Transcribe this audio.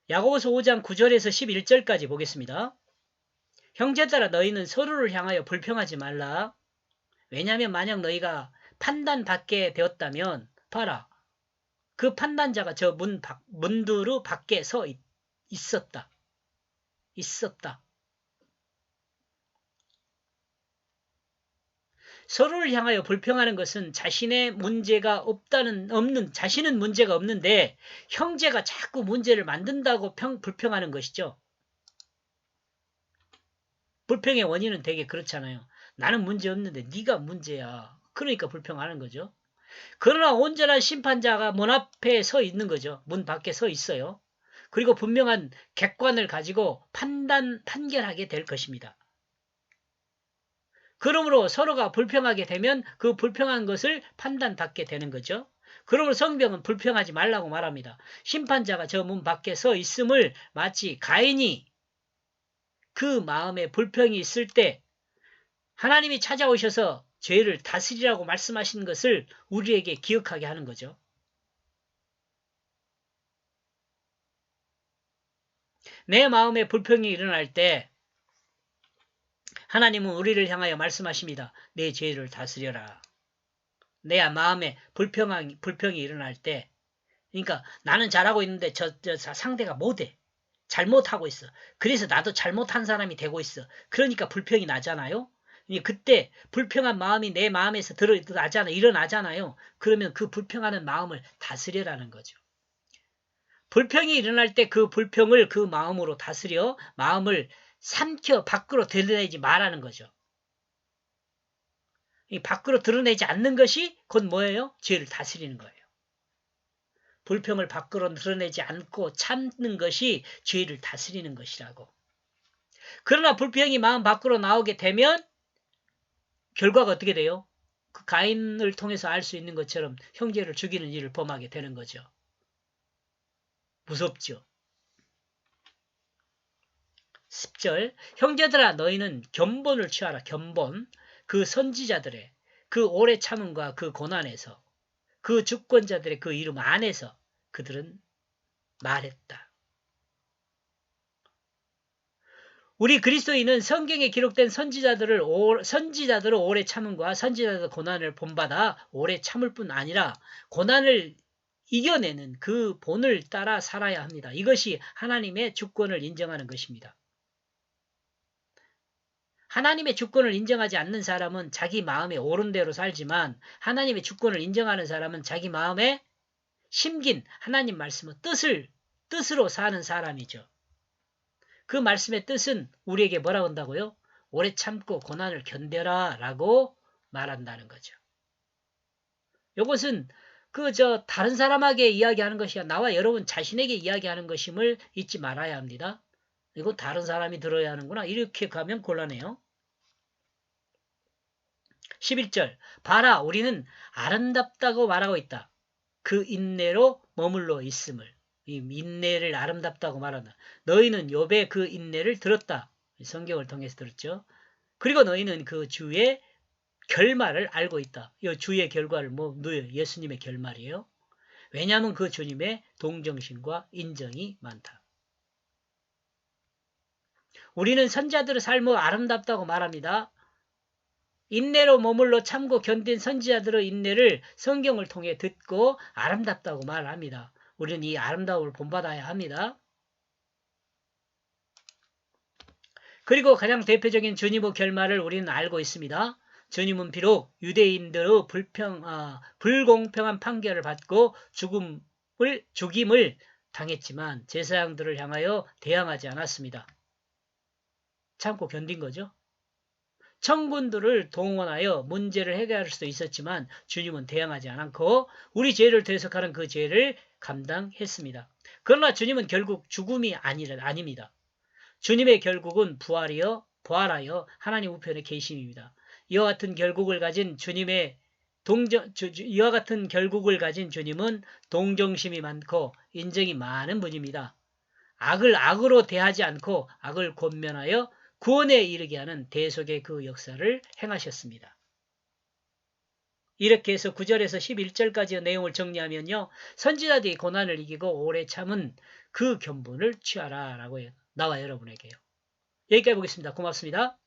야고보서 5장 9절에서 11절까지 보겠습니다. 형제들아 너희는 서로를 향하여 불평하지 말라. 왜냐하면 만약 너희가 판단받게 되었다면 봐라. 그 판단자가 저 문두루 밖에 서 있었다. 서로를 향하여 불평하는 것은 자신의 문제가 자신은 문제가 없는데 형제가 자꾸 문제를 만든다고 불평하는 것이죠. 불평의 원인은 되게 그렇잖아요. 나는 문제 없는데 네가 문제야. 그러니까 불평하는 거죠. 그러나 온전한 심판자가 문 앞에 서 있는 거죠. 문 밖에 서 있어요. 그리고 분명한 객관을 가지고 판결하게 될 것입니다. 그러므로 서로가 불평하게 되면 그 불평한 것을 판단받게 되는 거죠. 그러므로 성경은 불평하지 말라고 말합니다. 심판자가 저 문 밖에 서 있음을 마치 가인이 그 마음에 불평이 있을 때 하나님이 찾아오셔서 죄를 다스리라고 말씀하신 것을 우리에게 기억하게 하는 거죠. 내 마음에 불평이 일어날 때 하나님은 우리를 향하여 말씀하십니다. 내 죄를 다스려라. 내 마음에 불평이 일어날 때, 그러니까 나는 잘하고 있는데 저 상대가 못해. 잘못하고 있어. 그래서 나도 잘못한 사람이 되고 있어. 그러니까 불평이 나잖아요. 그때 불평한 마음이 내 마음에서 일어나잖아요. 그러면 그 불평하는 마음을 다스려라는 거죠. 불평이 일어날 때 그 불평을 그 마음으로 다스려 마음을 삼켜 밖으로 드러내지 말라는 거죠. 이 밖으로 드러내지 않는 것이 곧 뭐예요? 죄를 다스리는 거예요. 불평을 밖으로 드러내지 않고 참는 것이 죄를 다스리는 것이라고. 그러나 불평이 마음 밖으로 나오게 되면 결과가 어떻게 돼요? 그 가인을 통해서 알 수 있는 것처럼 형제를 죽이는 일을 범하게 되는 거죠. 무섭죠. 10절 형제들아 너희는 견본을 취하라. 견본. 그 선지자들의 그 오래 참음과 그 고난에서 그 주권자들의 그 이름 안에서 그들은 말했다. 우리 그리스도인은 성경에 기록된 선지자들을 오래 참음과 선지자들 고난을 본받아 오래 참을 뿐 아니라 고난을 이겨내는 그 본을 따라 살아야 합니다. 이것이 하나님의 주권을 인정하는 것입니다. 하나님의 주권을 인정하지 않는 사람은 자기 마음에 옳은 대로 살지만 하나님의 주권을 인정하는 사람은 자기 마음에 심긴 하나님 말씀의 뜻으로 사는 사람이죠. 그 말씀의 뜻은 우리에게 뭐라고 한다고요? 오래 참고 고난을 견뎌라 라고 말한다는 거죠. 이것은 다른 사람에게 이야기하는 것이 아니라 나와 여러분 자신에게 이야기하는 것임을 잊지 말아야 합니다. 이거 다른 사람이 들어야 하는구나. 이렇게 가면 곤란해요. 11절 봐라 우리는 아름답다고 말하고 있다. 그 인내로 머물러 있음을. 이 인내를 아름답다고 말한다. 너희는 욥의 그 인내를 들었다. 성경을 통해서 들었죠. 그리고 너희는 그 주의 결말을 알고 있다. 이 주의 결과를 누구예요? 예수님의 결말이에요. 왜냐하면 그 주님의 동정심과 인정이 많다. 우리는 선지자들의 삶을 아름답다고 말합니다. 인내로 머물러 참고 견딘 선지자들의 인내를 성경을 통해 듣고 아름답다고 말합니다. 우리는 이 아름다움을 본받아야 합니다. 그리고 가장 대표적인 주님의 결말을 우리는 알고 있습니다. 주님은 비록 유대인들의 불공평한 판결을 받고 죽임을 당했지만 제사장들을 향하여 대항하지 않았습니다. 참고 견딘 거죠. 청군들을 동원하여 문제를 해결할 수도 있었지만 주님은 대항하지 않고 우리 죄를 대속하는 그 죄를 감당했습니다. 그러나 주님은 결국 죽음이 아닙니다. 주님의 결국은 부활하여 하나님 우편에 계심입니다. 이와 같은 결국을 가진 주님은 동정심이 많고 인정이 많은 분입니다. 악을 악으로 대하지 않고 악을 권면하여 구원에 이르게 하는 대속의 그 역사를 행하셨습니다. 이렇게 해서 9절에서 11절까지의 내용을 정리하면요. 선지자들이 고난을 이기고 오래 참은 그 견본을 취하라 라고 나와 여러분에게요. 여기까지 보겠습니다. 고맙습니다.